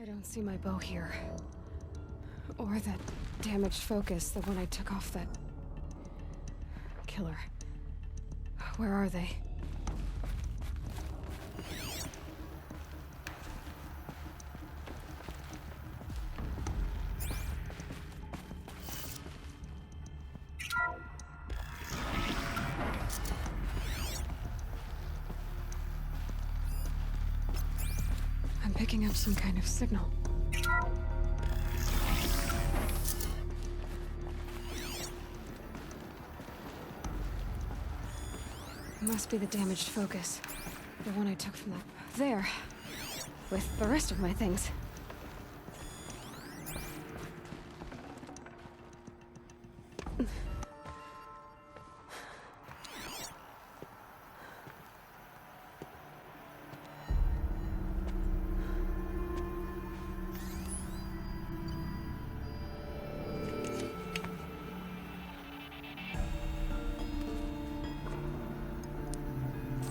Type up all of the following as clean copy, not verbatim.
I don't see my bow here. Or that damaged focus, the one I took off that... killer. Where are they? I'm picking up some kind of signal. Must be the damaged focus. The one I took from that... there. With the rest of my things.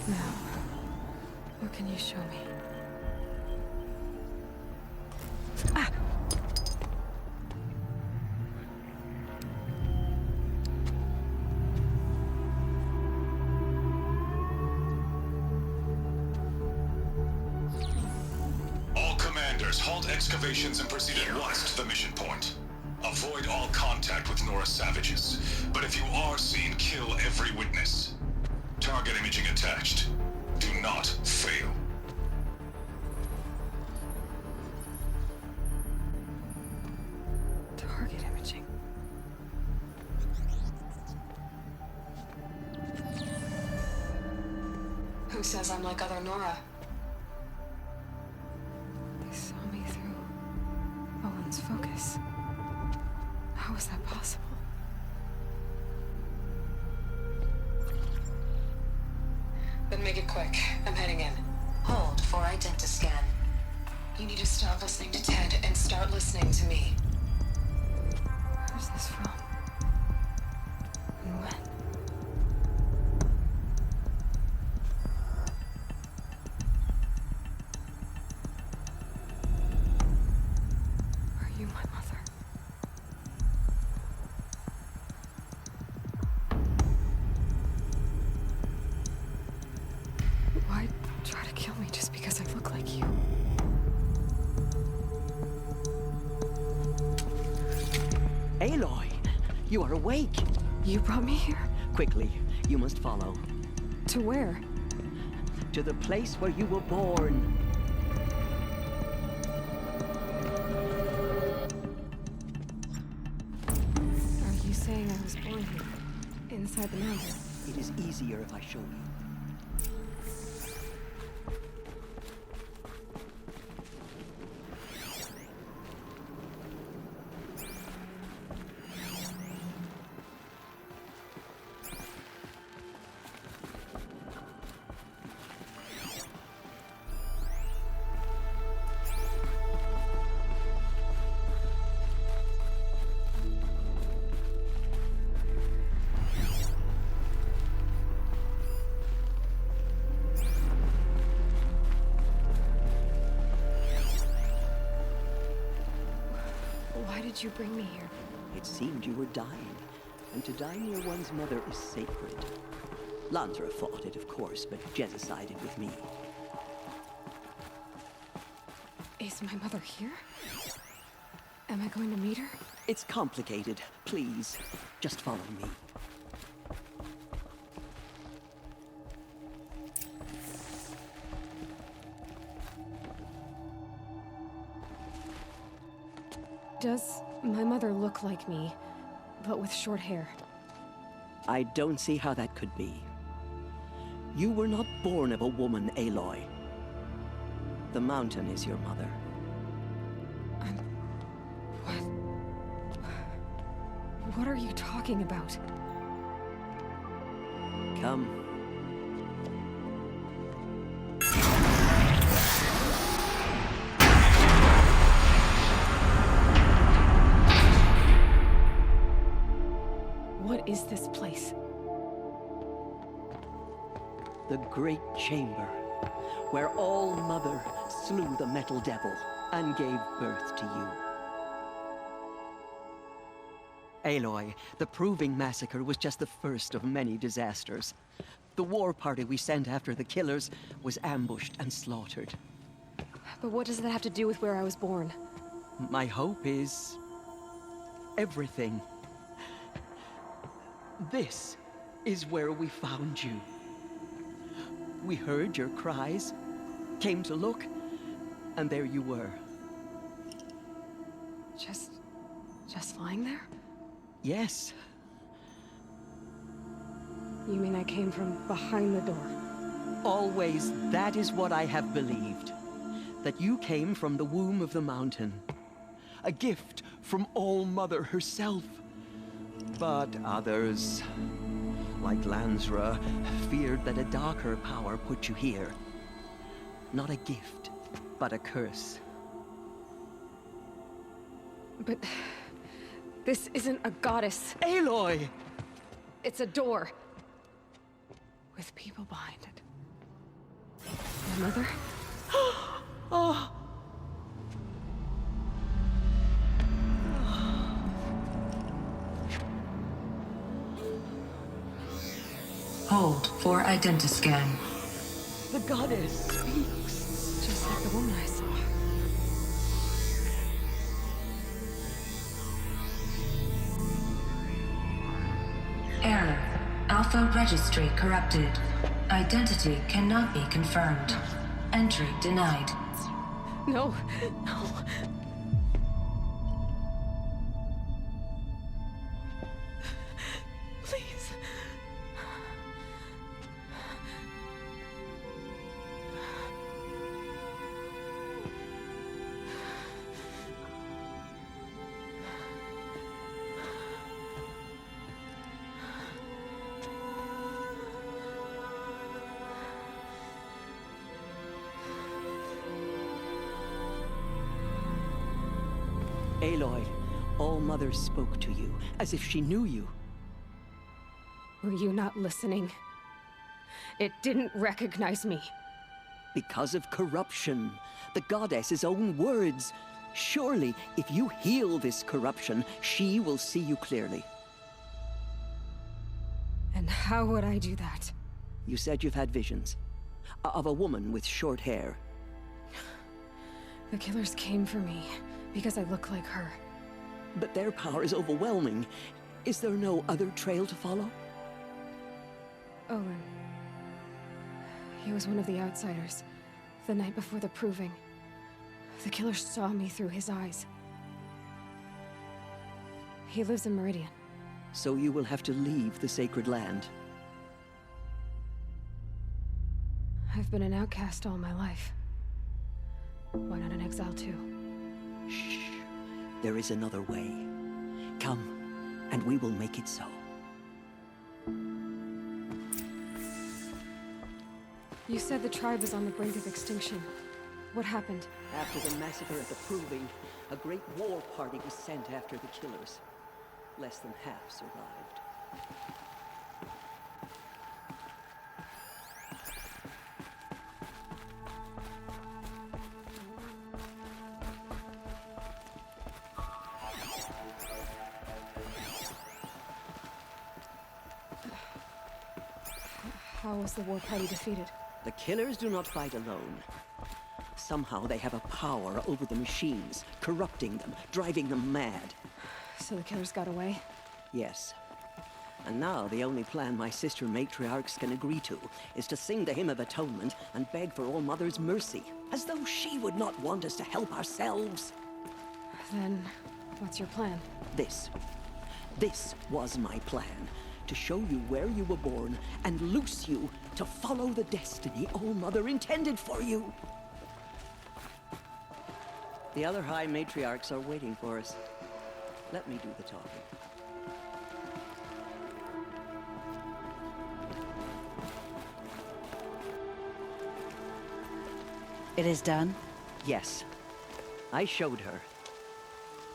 Now, what can you show me? Ah! All commanders, halt excavations and proceed at once to the mission point. Avoid all contact with Nora savages, but if you are seen, kill every witness. Target imaging attached. Do not fail. Target imaging. Who says I'm like other Nora? They saw me through Owen's focus. How is that possible? Then make it quick. I'm heading in. Hold for identiscan. You need to stop listening to Ted and start listening to me. Where's this from? And when? Are you my mother? Why try to kill me just because I look like you? Aloy, you are awake. You brought me here? Quickly, you must follow. To where? To the place where you were born. Are you saying I was born here? Inside the mountain? It is easier if I show you. Why did you bring me here? It seemed you were dying, and to die near one's mother is sacred. Lansra fought it, of course, but Jezza sided with me. Is my mother here? Am I going to meet her? It's complicated. Please, just follow me. Does my mother look like me, but with short hair? I don't see how that could be. You were not born of a woman, Aloy. The mountain is your mother. What? What are you talking about? Come. What is this place? The Great Chamber, where All Mother slew the Metal Devil. and gave birth to you. Aloy, the Proving Massacre was just the first of many disasters. The war party we sent after the killers was ambushed and slaughtered. But what does that have to do with where I was born? My hope is... everything. This is where we found you. We heard your cries, came to look, and there you were. Just lying there? Yes. You mean I came from behind the door? Always, that is what I have believed. That you came from the womb of the mountain. A gift from All-Mother herself. But others, like Lansra, feared that a darker power put you here. Not a gift, but a curse. But... this isn't a goddess. Aloy! It's a door. With people behind it. My mother? Oh! Hold for identiscan. The goddess speaks. Just like the woman I saw. Error. Alpha registry corrupted. Identity cannot be confirmed. Entry denied. No, no. Please. Aloy, All-Mother spoke to you, as if she knew you. Were you not listening? It didn't recognize me. Because of corruption. The goddess's own words. Surely, if you heal this corruption, she will see you clearly. And how would I do that? You said you've had visions. Of a woman with short hair. The killers came for me because I look like her. But their power is overwhelming. Is there no other trail to follow? Olin. He was one of the outsiders. The night before the Proving. The killer saw me through his eyes. He lives in Meridian. So you will have to leave the sacred land. I've been an outcast all my life. Why not an exile too? Shh. There is another way. Come, and we will make it so. You said the tribe was on the brink of extinction. What happened? After the massacre at the Proving, a great war party was sent after the killers. Less than half survived. How was the war party defeated? The killers do not fight alone. Somehow they have a power over the machines, corrupting them, driving them mad. So the killers got away? Yes. And now the only plan my sister matriarchs can agree to is to sing the Hymn of Atonement and beg for All-Mother's mercy, as though she would not want us to help ourselves. Then, what's your plan? This was my plan. To show you where you were born and loose you to follow the destiny All-Mother intended for you. The other High Matriarchs are waiting for us. Let me do the talking. It is done? Yes. I showed her.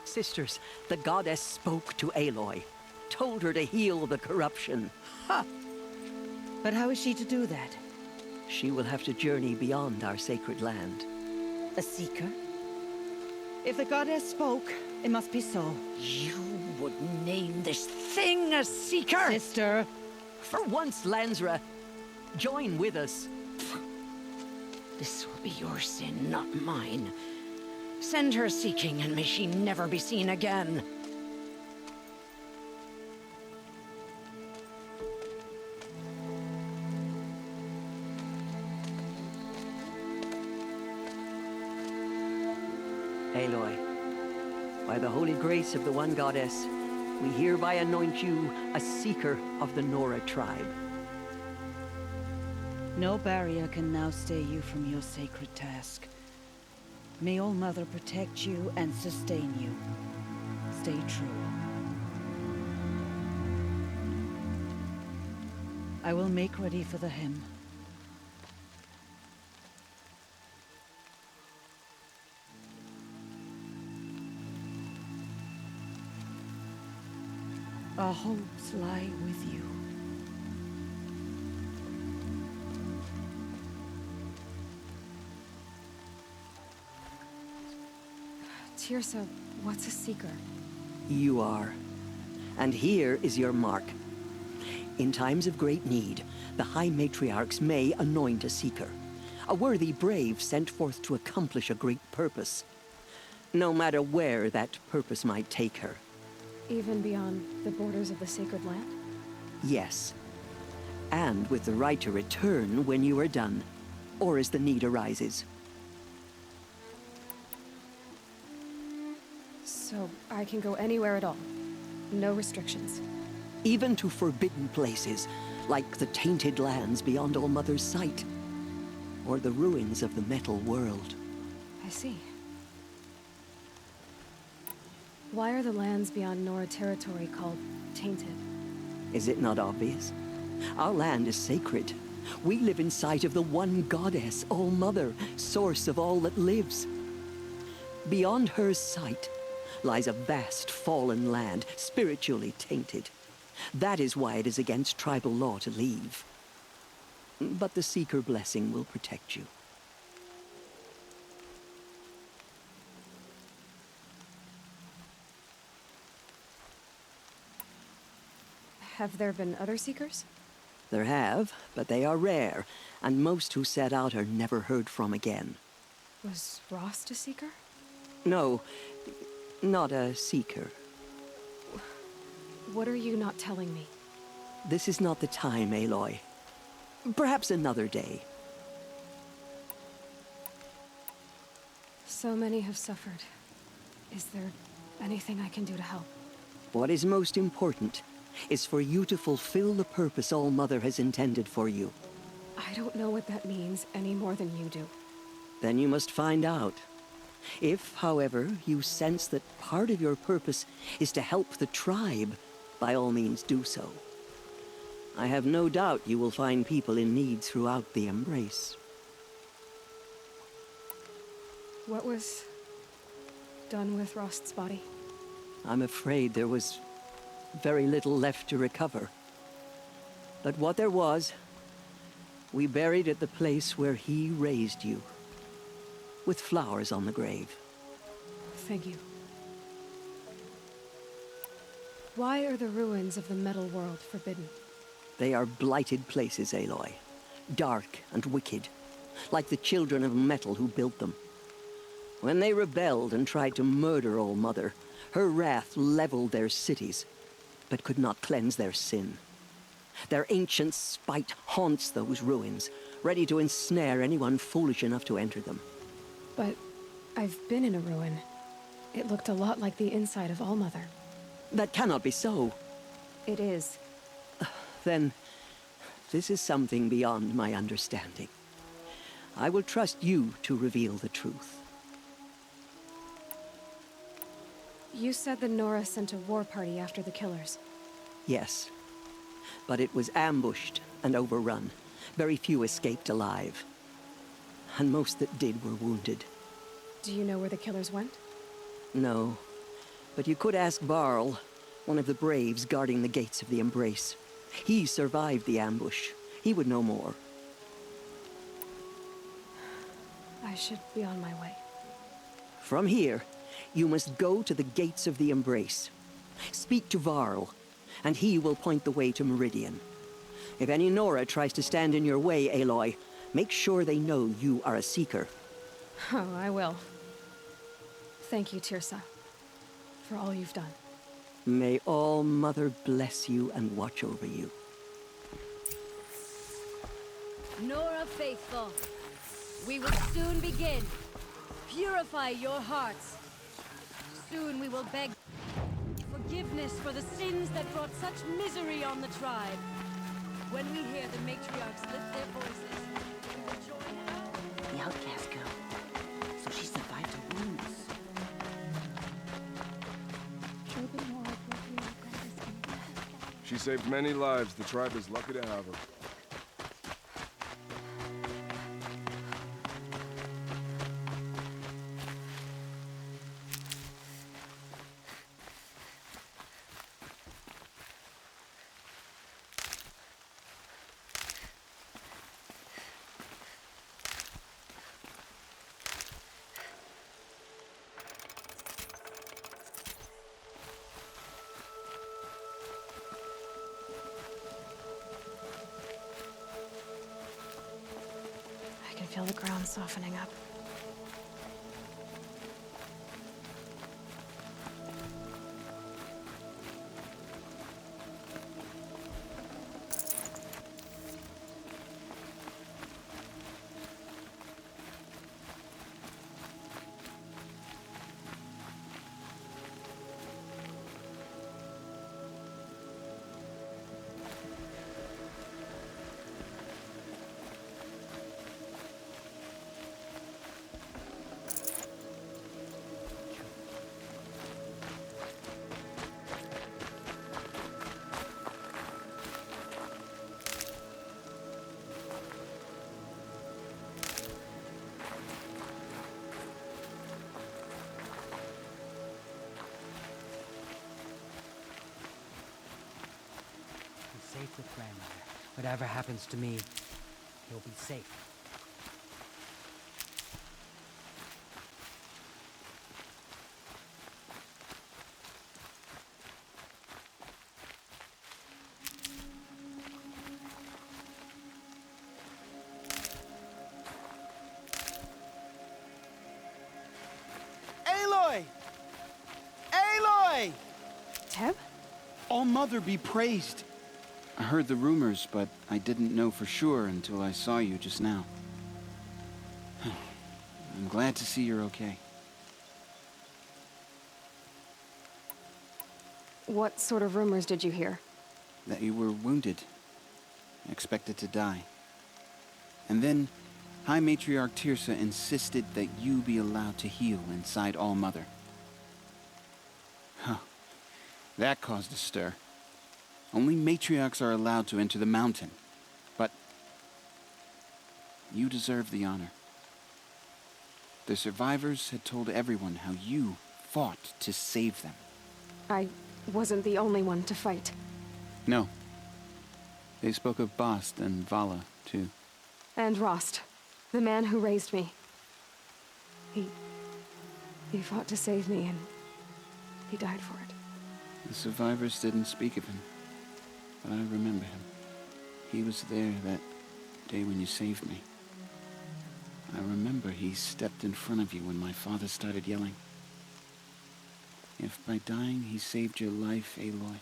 Sisters, the goddess spoke to Aloy. Told her to heal the corruption. Ha! But how is she to do that? She will have to journey beyond our sacred land. A seeker? If the goddess spoke, it must be so. You would name this thing a Seeker? Sister, For once, Lansra, join with us. This will be your sin, not mine. Send her seeking, and may she never be seen again. Aloy, by the holy grace of the One Goddess, we hereby anoint you a Seeker of the Nora tribe. no barrier can now stay you from your sacred task. May All Mother protect you and sustain you. Stay true. I will make ready for the hymn. Our hopes lie with you. Teersa, what's a Seeker? You are. And here is your mark. In times of great need, the High Matriarchs may anoint a Seeker. A worthy brave sent forth to accomplish a great purpose. No matter where that purpose might take her. Even beyond the borders of the sacred land? Yes. And with the right to return when you are done, or as the need arises. So I can go anywhere at all? No restrictions? Even to forbidden places, like the tainted lands beyond All Mother's sight. Or the ruins of the Metal World. I see. Why are the lands beyond Nora territory called tainted? Is it not obvious? Our land is sacred. We live in sight of the One Goddess, All Mother, source of all that lives. Beyond her sight lies a vast fallen land, spiritually tainted. That is why it is against tribal law to leave. But the Seeker blessing will protect you. Have there been other Seekers? There have, but they are rare, and most who set out are never heard from again. Was Rost a Seeker? No, not a Seeker. What are you not telling me? This is not the time, Aloy. Perhaps another day. So many have suffered. Is there anything I can do to help? What is most important is for you to fulfill the purpose All Mother has intended for you. I don't know what that means any more than you do. Then you must find out. If, however, you sense that part of your purpose is to help the tribe, by all means do so. I have no doubt you will find people in need throughout the Embrace. What was done with Rost's body? I'm afraid there was very little left to recover. But what there was, we buried at the place where he raised you, with flowers on the grave. Thank you. Why are the ruins of the Metal World forbidden? They are blighted places, Aloy. Dark and wicked, like the children of metal who built them. When they rebelled and tried to murder All Mother, her wrath leveled their cities, but could not cleanse their sin. Their ancient spite haunts those ruins, ready to ensnare anyone foolish enough to enter them. But I've been in a ruin. It looked a lot like the inside of All Mother. That cannot be so. It is. Then, this is something beyond my understanding. I will trust you to reveal the truth. You said the Nora sent a war party after the killers. Yes, but it was ambushed and overrun. Very few escaped alive. And most that did were wounded. Do you know where the killers went? No, but you could ask Varl, one of the braves guarding the gates of the Embrace. He survived the ambush. He would know more. I should be on my way. From here, You must go to the gates of the Embrace. Speak to Varl, and he will point the way to Meridian. If any Nora tries to stand in your way, Aloy, make sure they know you are a Seeker. Oh, I will. Thank you, Tirsa, for all you've done. May All Mother bless you and watch over you. Nora Faithful, we will soon begin. Purify your hearts. Soon we will beg forgiveness for the sins that brought such misery on the tribe. When we hear the matriarchs lift their voices, we will join our... The outcast girl. So she survived her wounds. She saved many lives. The tribe is lucky to have her. I can feel the ground softening up. Safe with grandmother. Whatever happens to me, you'll be safe. Aloy! Aloy! Teb? All Mother be praised. I heard the rumors, but I didn't know for sure until I saw you just now. I'm glad to see you're okay. What sort of rumors did you hear? That you were wounded, expected to die. And then, High Matriarch Tirsa insisted that you be allowed to heal inside All Mother. Huh. That caused a stir. Only matriarchs are allowed to enter the mountain. But you deserve the honor. The survivors had told everyone how you fought to save them. I wasn't the only one to fight. No. They spoke of Bast and Vala, too. And Rost, the man who raised me. He fought to save me, and he died for it. The survivors didn't speak of him. But I remember him. He was there that day when you saved me. I remember he stepped in front of you when my father started yelling. If by dying he saved your life, Aloy,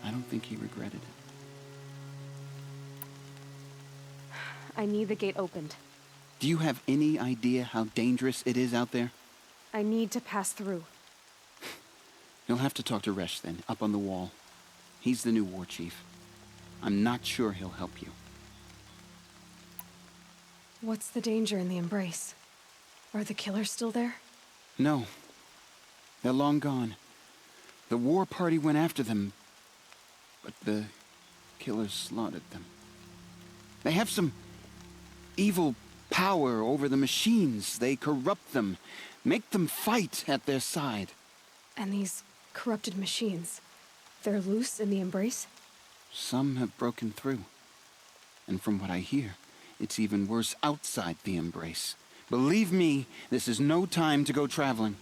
I don't think he regretted it. I need the gate opened. Do you have any idea how dangerous it is out there? I need to pass through. You'll have to talk to Resh then, up on the wall. He's the new war chief. I'm not sure he'll help you. What's the danger in the Embrace? Are the killers still there? No. They're long gone. The war party went after them, but the killers slaughtered them. They have some evil power over the machines. They corrupt them, make them fight at their side. And these corrupted machines, they're loose in the Embrace? Some have broken through. And from what I hear, it's even worse outside the Embrace. Believe me, this is no time to go traveling.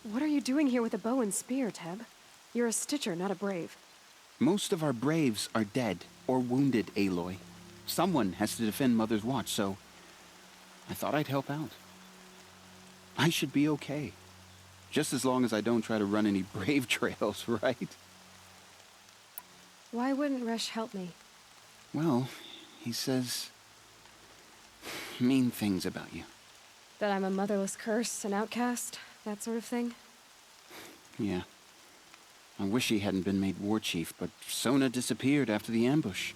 What are you doing here with a bow and spear, Teb? You're a Stitcher, not a Brave. Most of our Braves are dead or wounded, Aloy. Someone has to defend Mother's Watch, so I thought I'd help out. I should be okay. Just as long as I don't try to run any Brave trails, right? Why wouldn't Resh help me? Well, he says mean things about you. That I'm a motherless curse, an outcast, that sort of thing? Yeah. I wish he hadn't been made war chief, but Sona disappeared after the ambush.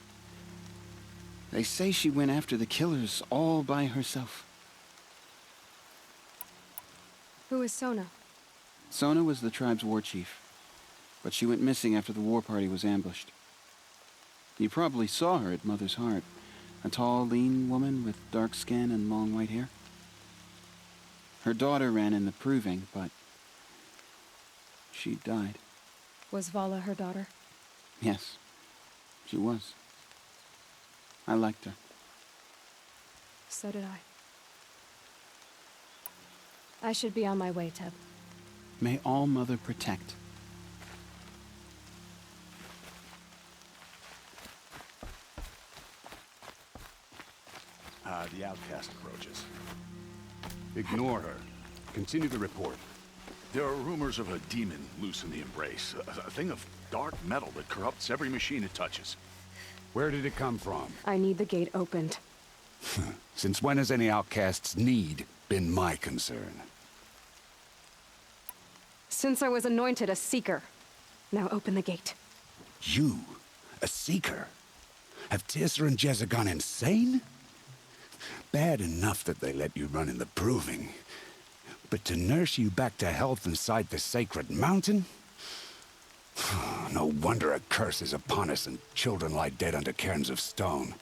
They say she went after the killers all by herself. Who is Sona? Sona was the tribe's war chief, but she went missing after the war party was ambushed. You probably saw her at Mother's Heart. A tall, lean woman with dark skin and long white hair. Her daughter ran in the proving, but she died. Was Vala her daughter? Yes, she was. I liked her. So did I. I should be on my way, Teb. May All Mother protect. The outcast approaches. Ignore her. Continue the report. There are rumors of a demon loose in the Embrace. A thing of dark metal that corrupts every machine it touches. Where did it come from? I need the gate opened. Since when has any outcast's need been my concern? Since I was anointed a Seeker. Now open the gate. You? A Seeker? Have Teersa and Jezza gone insane? Bad enough that they let you run in the proving. But to nurse you back to health inside the sacred mountain? No wonder a curse is upon us and children lie dead under cairns of stone.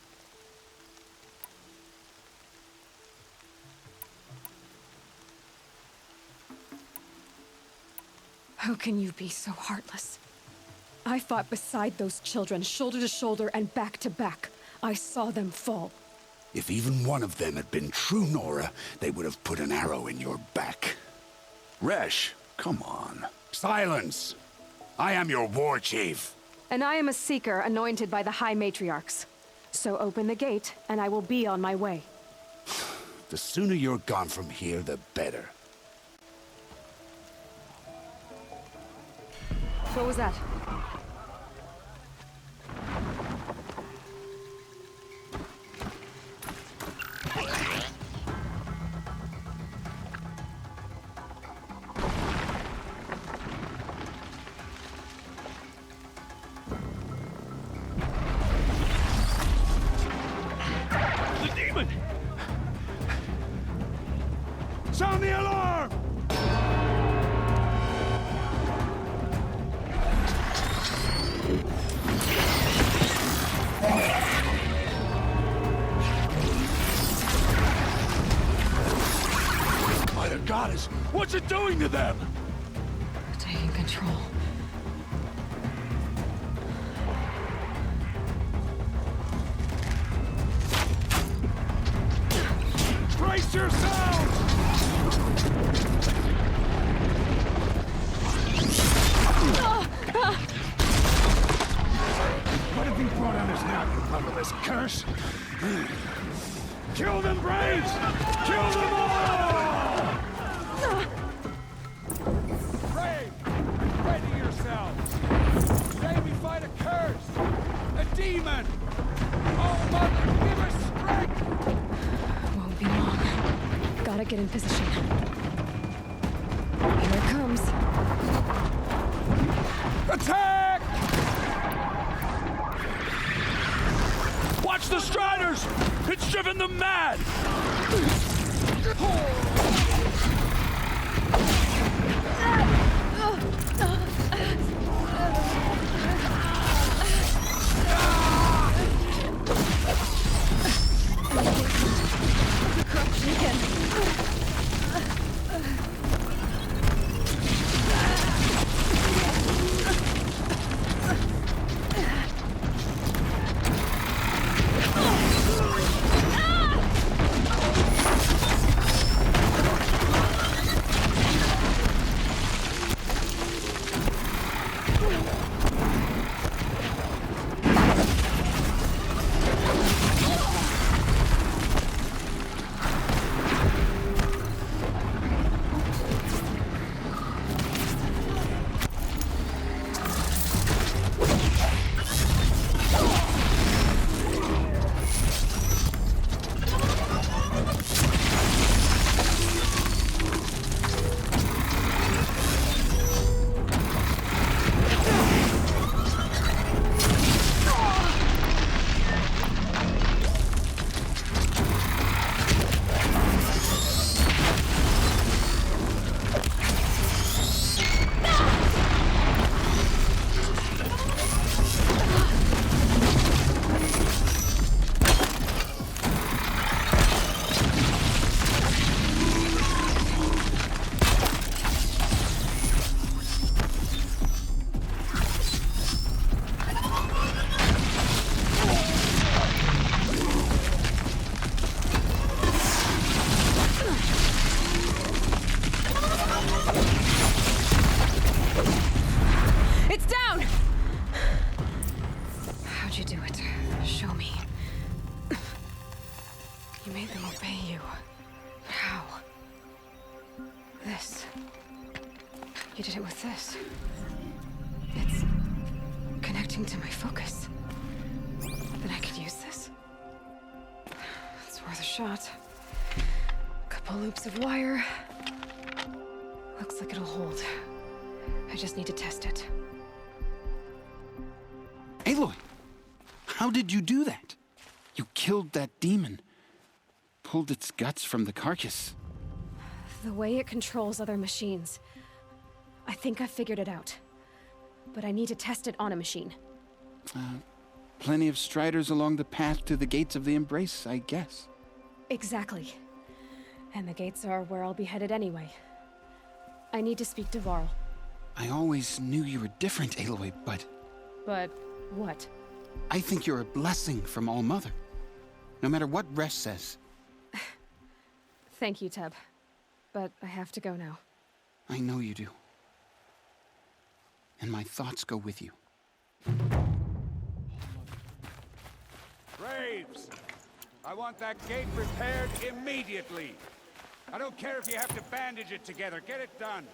How can you be so heartless? I fought beside those children, shoulder to shoulder and back to back. I saw them fall. If even one of them had been true Nora, they would have put an arrow in your back. Resh, come on. Silence! I am your war chief. And I am a Seeker anointed by the High Matriarchs. So open the gate, and I will be on my way. The sooner you're gone from here, the better. What was that? Sound the alarm! By the goddess, what's it doing to them? Taking control. Brace yourselves! What have you brought on us now, you motherless curse? Kill them, Braves! Kill them all! Brave! Ready yourselves! Today we fight a curse! A demon! Oh, Mother, give us strength! Won't be long. Gotta get in position. Here it comes. Attack! Watch the Striders! It's driven them mad! Corruption again. made them obey you. How? This. You did it with this. It's connecting to my focus. Then I could use this. It's worth a shot. Couple loops of wire. Looks like it'll hold. I just need to test it. Aloy! How did you do that? You killed that demon. Pulled its guts from the carcass. The way it controls other machines. I think I figured it out. But I need to test it on a machine. Plenty of striders along the path to the gates of the Embrace, I guess. Exactly. And the gates are where I'll be headed anyway. I need to speak to Varl. I always knew you were different, Aloy, but... But what? I think you're a blessing from All Mother. No matter what Resh says. Thank you, Teb. But I have to go now. I know you do. And my thoughts go with you. Graves! I want that gate repaired immediately. I don't care if you have to bandage it together. Get it done.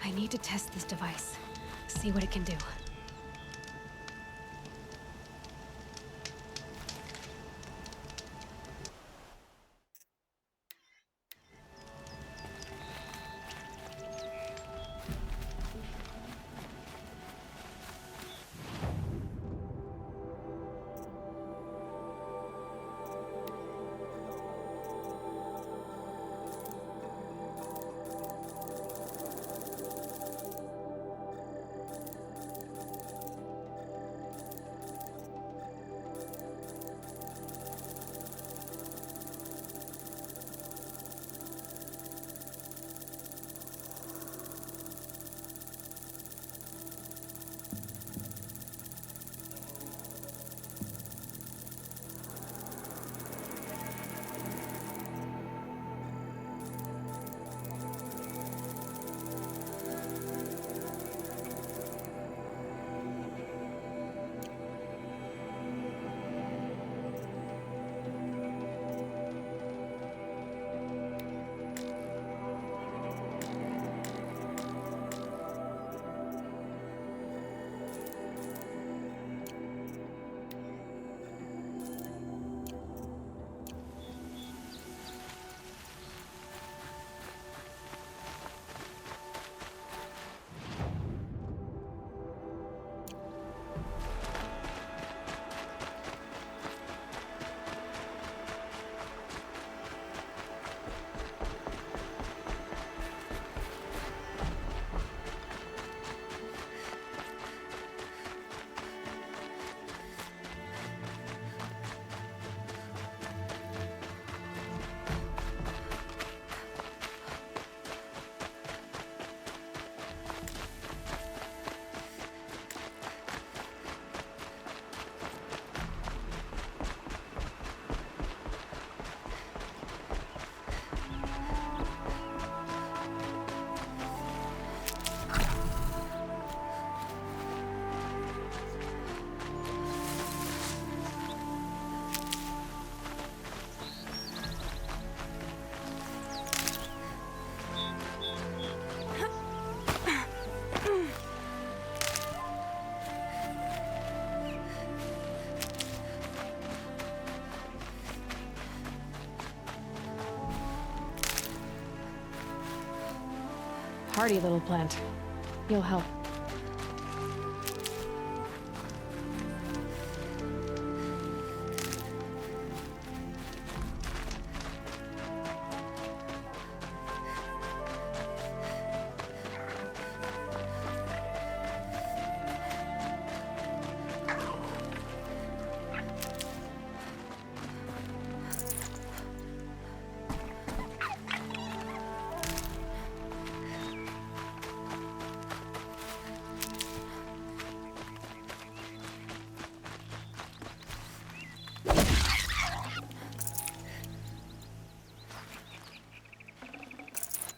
I need to test this device. See what it can do. Hardy little plant. You'll help.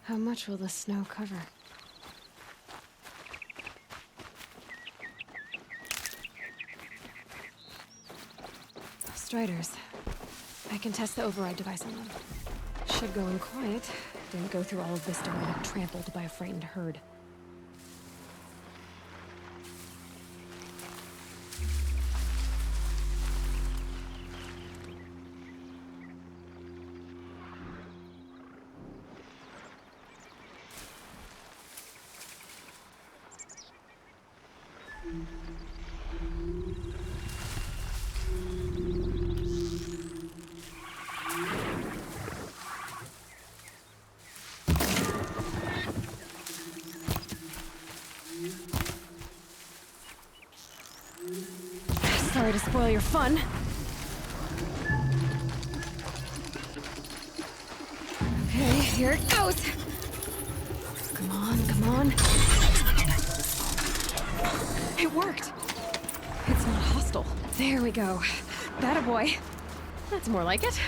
How much will the snow cover? Striders. I can test the override device on them. Should go in quiet. Didn't go through all of this to end up trampled by a frightened herd. Sorry to spoil your fun. Okay, here it goes. Come on, come on. It worked. It's not hostile. There we go. That a boy. That's more like it.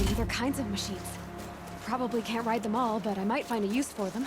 Other kinds of machines. Probably can't ride them all, but I might find a use for them.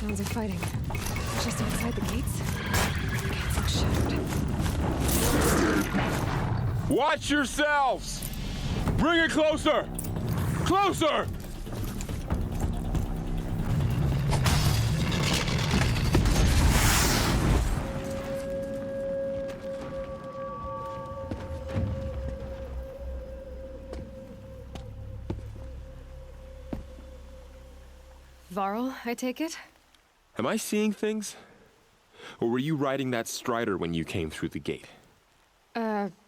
Sounds of fighting. Just outside the gates. Gates look shuttered. Watch yourselves! Bring it closer! Closer! Varl, I take it? Am I seeing things? Or were you riding that Strider when you came through the gate?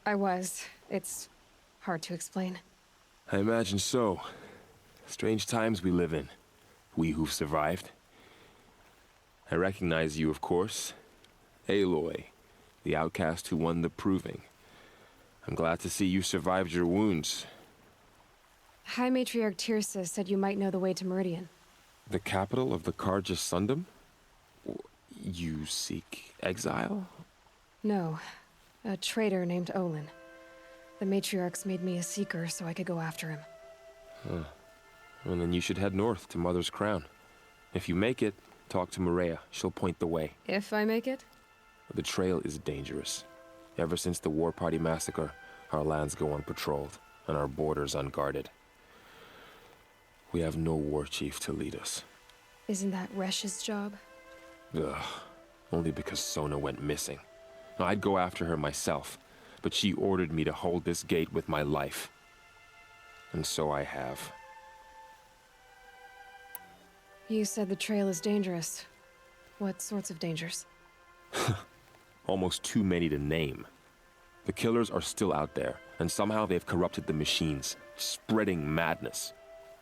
I was. It's hard to explain. I imagine so. Strange times we live in. We who've survived. I recognize you, of course. Aloy, the outcast who won the Proving. I'm glad to see you survived your wounds. High Matriarch Tirsa said you might know the way to Meridian. The capital of the Carja Sundom? You seek exile? No. A traitor named Olin. The Matriarchs made me a seeker so I could go after him. Huh. Well, then you should head north to Mother's Crown. If you make it, talk to Maria. She'll point the way. If I make it? The trail is dangerous. Ever since the War Party massacre, our lands go unpatrolled, and our borders unguarded. We have no war chief to lead us. Isn't that Resh's job? Ugh. Only because Sona went missing. I'd go after her myself, but she ordered me to hold this gate with my life. And so I have. You said the trail is dangerous. What sorts of dangers? Almost too many to name. The killers are still out there, and somehow they've corrupted the machines, spreading madness.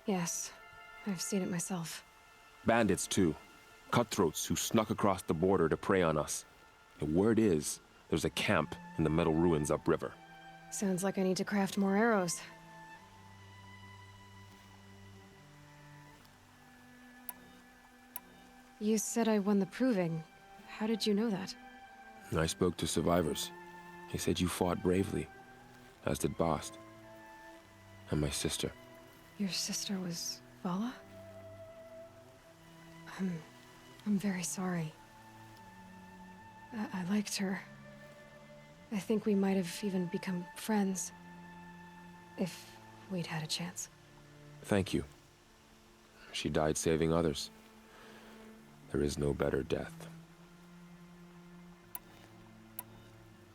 Yes, I've seen it myself. Bandits, too. Cutthroats who snuck across the border to prey on us. The word is, there's a camp in the metal ruins upriver. Sounds like I need to craft more arrows. You said I won the proving. How did you know that? I spoke to survivors. He said you fought bravely, as did Bast. And my sister. Your sister was Vala? I'm very sorry. I liked her. I think we might have even become friends. If we'd had a chance. Thank you. She died saving others. There is no better death.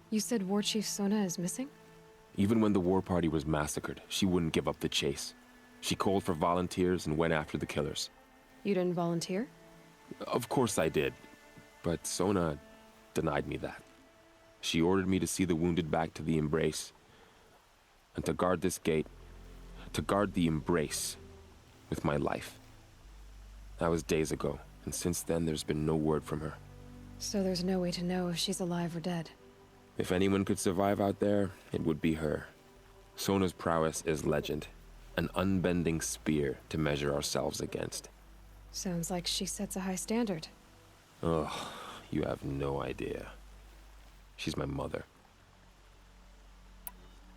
You said War Chief Sona is missing? Even when the war party was massacred, she wouldn't give up the chase. She called for volunteers and went after the killers. You didn't volunteer? Of course I did, but Sona denied me that. She ordered me to see the wounded back to the Embrace, and to guard this gate, to guard the Embrace with my life. That was days ago, and since then there's been no word from her. So there's no way to know if she's alive or dead. If anyone could survive out there, it would be her. Sona's prowess is legend, an unbending spear to measure ourselves against. Sounds like she sets a high standard. Ugh, you have no idea. She's my mother.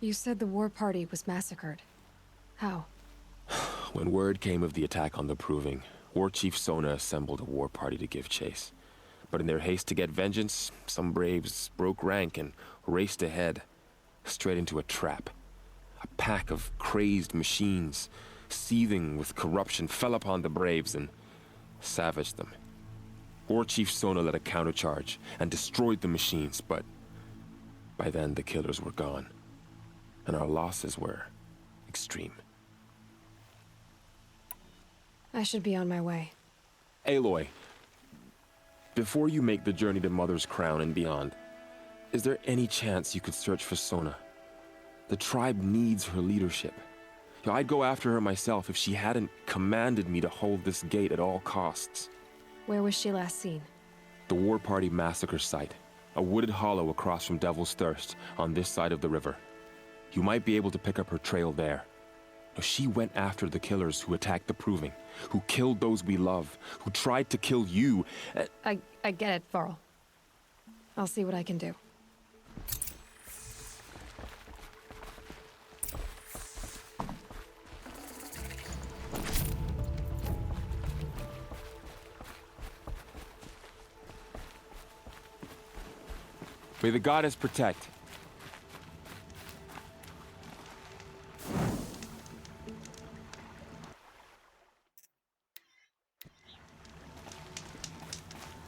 You said the war party was massacred. How? When word came of the attack on the Proving, War Chief Sona assembled a war party to give chase. But in their haste to get vengeance, some braves broke rank and raced ahead, straight into a trap. A pack of crazed machines, seething with corruption, fell upon the braves and savaged them. War Chief Sona led a countercharge and destroyed the machines, but by then the killers were gone, and our losses were extreme. I should be on my way. Aloy, before you make the journey to Mother's Crown and beyond, is there any chance you could search for Sona? The tribe needs her leadership. I'd go after her myself if she hadn't commanded me to hold this gate at all costs. Where was she last seen? The War Party massacre site. A wooded hollow across from Devil's Thirst, on this side of the river. You might be able to pick up her trail there. She went after the killers who attacked the Proving, who killed those we love, who tried to kill you. I get it, Varl. I'll see what I can do. May the goddess protect.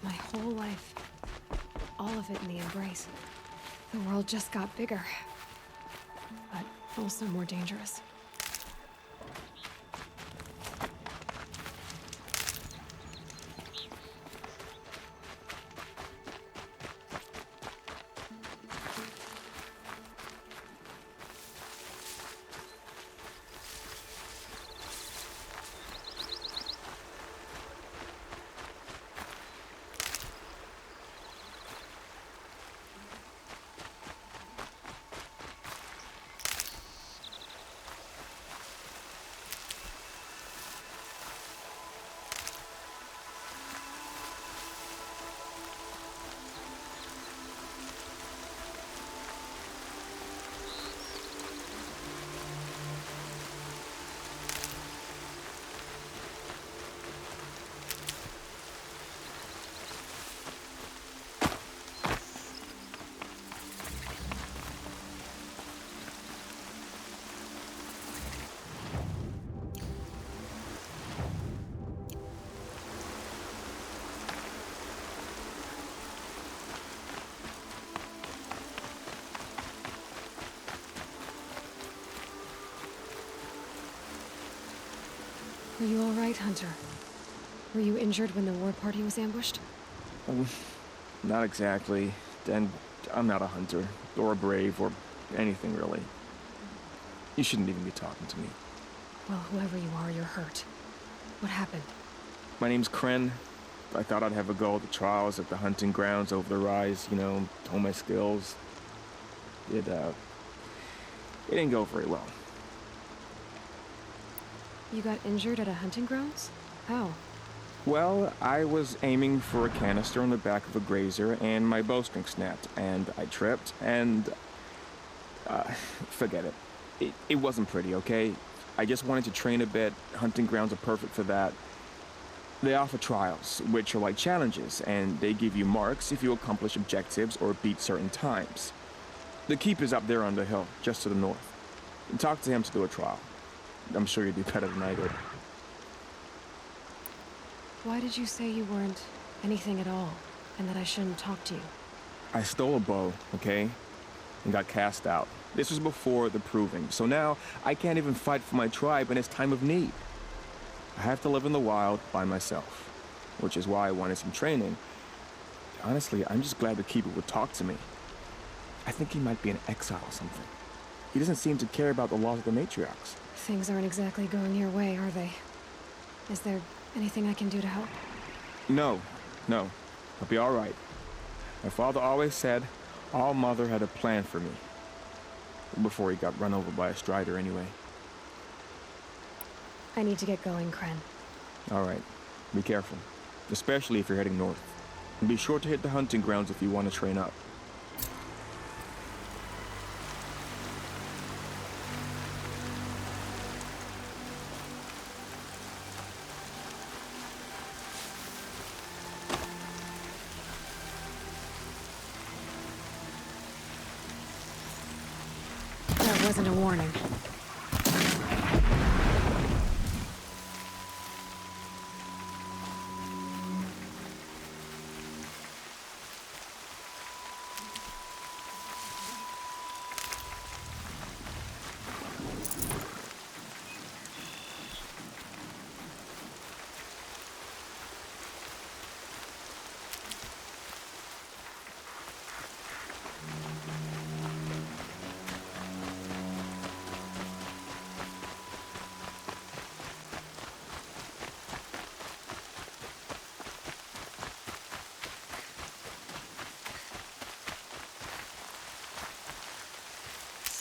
My whole life. All of it in the Embrace. The world just got bigger. But also more dangerous. Are you all right, Hunter? Were you injured when the war party was ambushed? Not exactly. And I'm not a hunter, or a brave, or anything really. You shouldn't even be talking to me. Well, whoever you are, you're hurt. What happened? My name's Kren. I thought I'd have a go at the trials at the hunting grounds over the rise, you know, hone my skills. It didn't go very well. You got injured at a hunting grounds? How? Well, I was aiming for a canister on the back of a grazer, and my bowstring snapped, and I tripped, and... forget it. It wasn't pretty, okay? I just wanted to train a bit. Hunting grounds are perfect for that. They offer trials, which are like challenges, and they give you marks if you accomplish objectives or beat certain times. The keep is up there on the hill, just to the north. Talk to him to do a trial. I'm sure you'd do better than I did. Why did you say you weren't anything at all, and that I shouldn't talk to you? I stole a bow, okay? And got cast out. This was before the proving, so now I can't even fight for my tribe in its time of need. I have to live in the wild by myself, which is why I wanted some training. Honestly, I'm just glad the Keeper would talk to me. I think he might be in exile or something. He doesn't seem to care about the laws of the matriarchs. Things aren't exactly going your way, are they? Is there anything I can do to help? No. I'll be all right. My father always said All Mother had a plan for me. Before he got run over by a strider, anyway. I need to get going, Kren. All right. Be careful. Especially if you're heading north. And be sure to hit the hunting grounds if you want to train up. That wasn't a warning.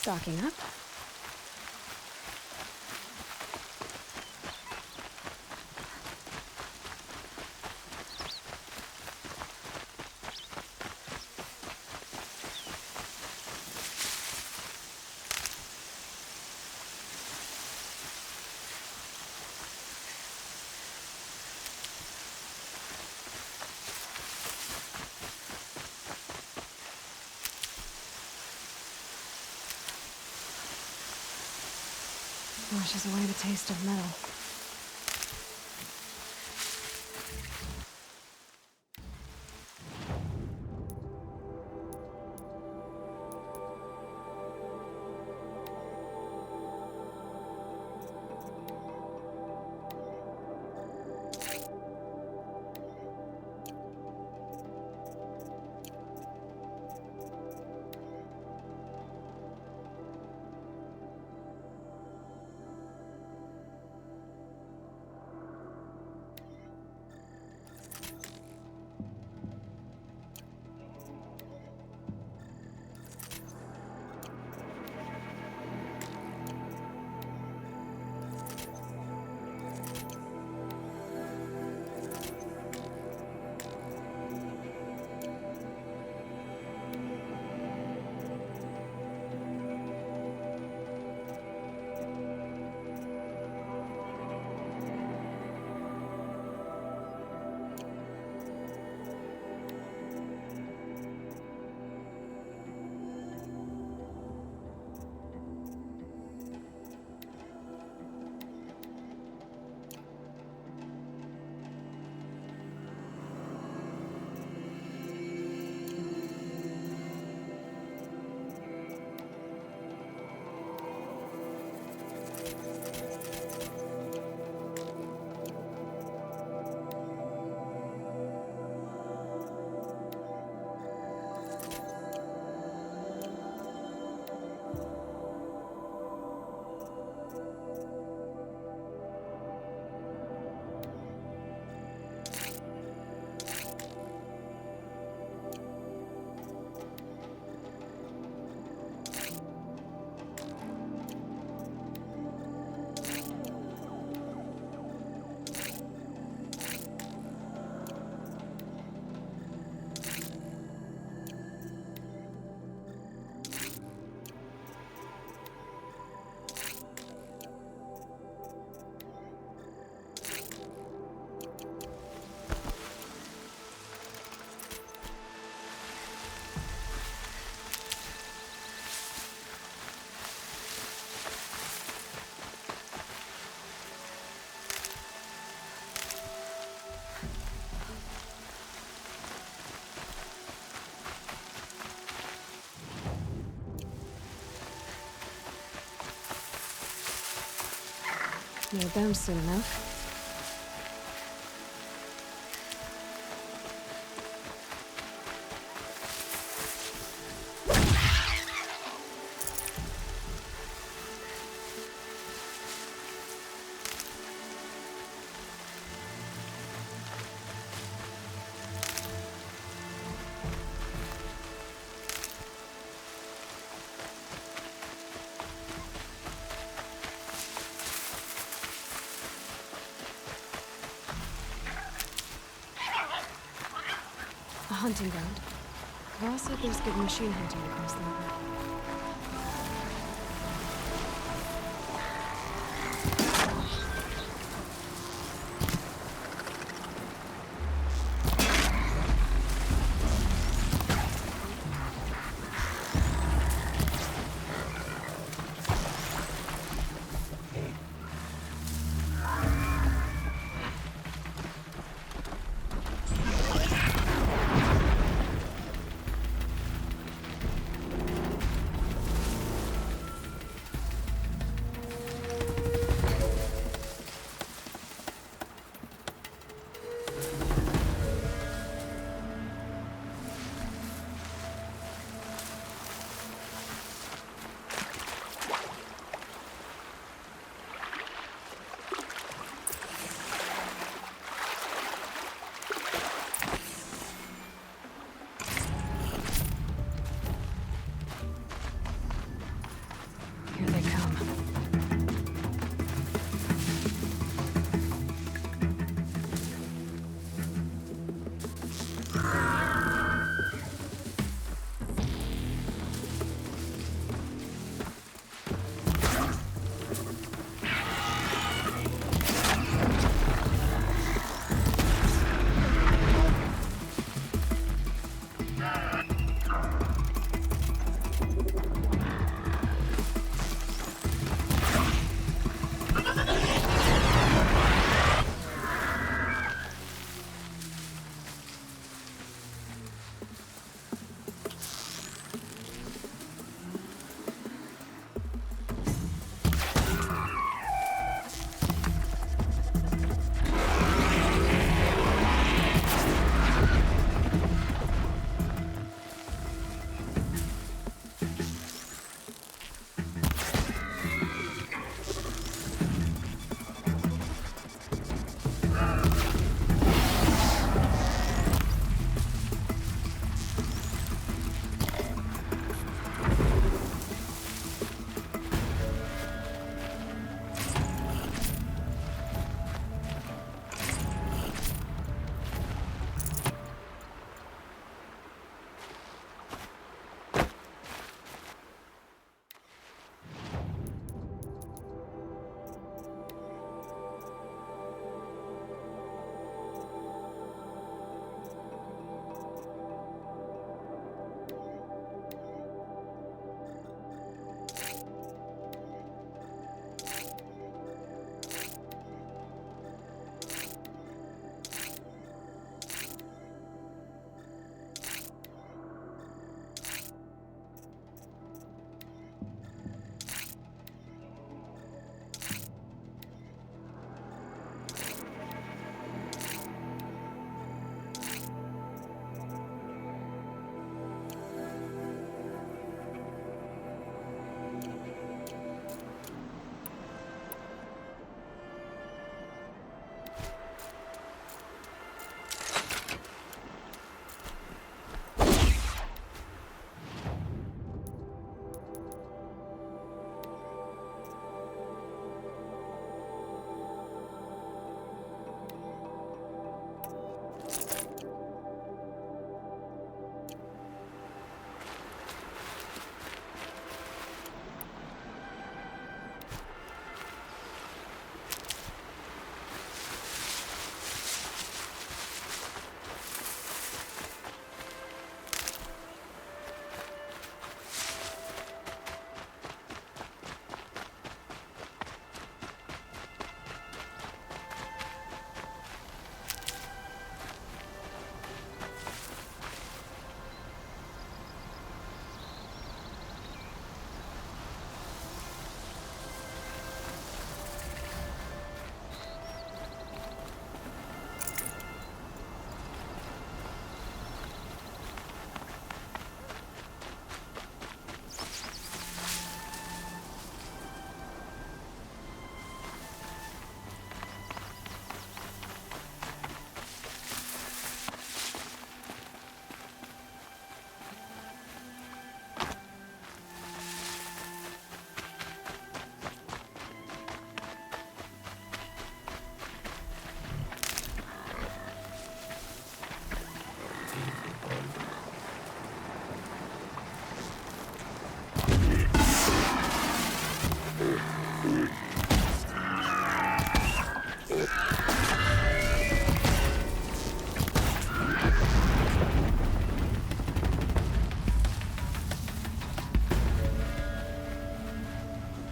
Stocking up. Washes away the taste of metal. Hear them soon enough. A hunting ground. Val said there's good machine hunting across the river.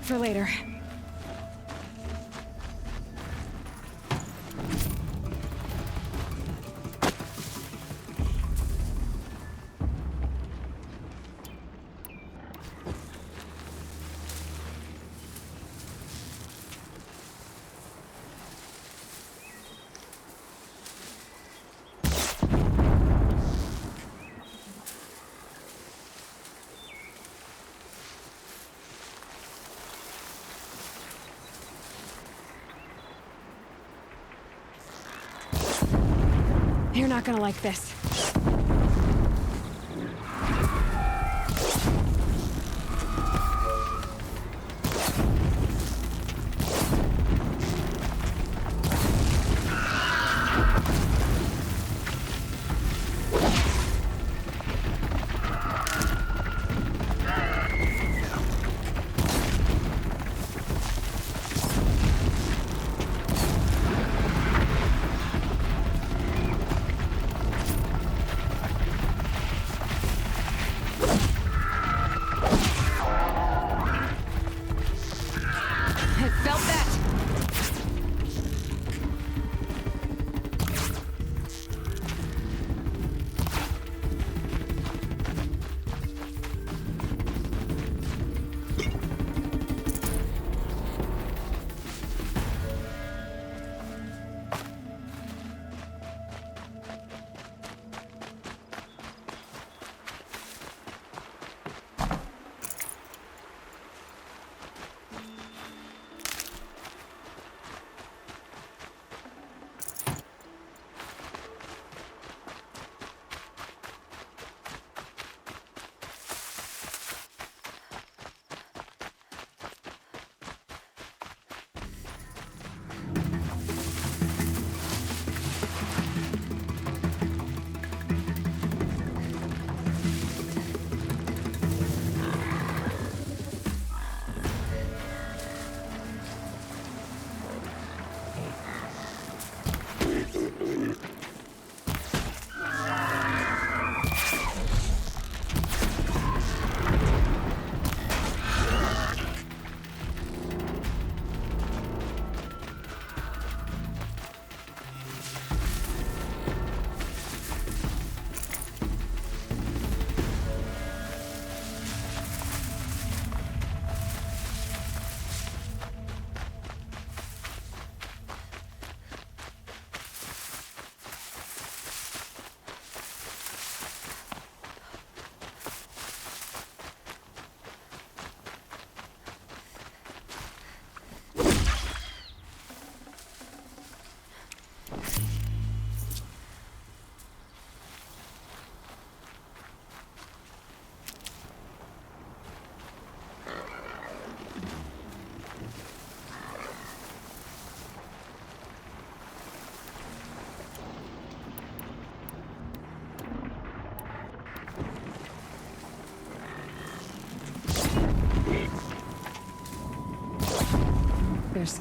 for later. You're not gonna like this. There's...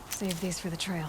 Save these for the trail.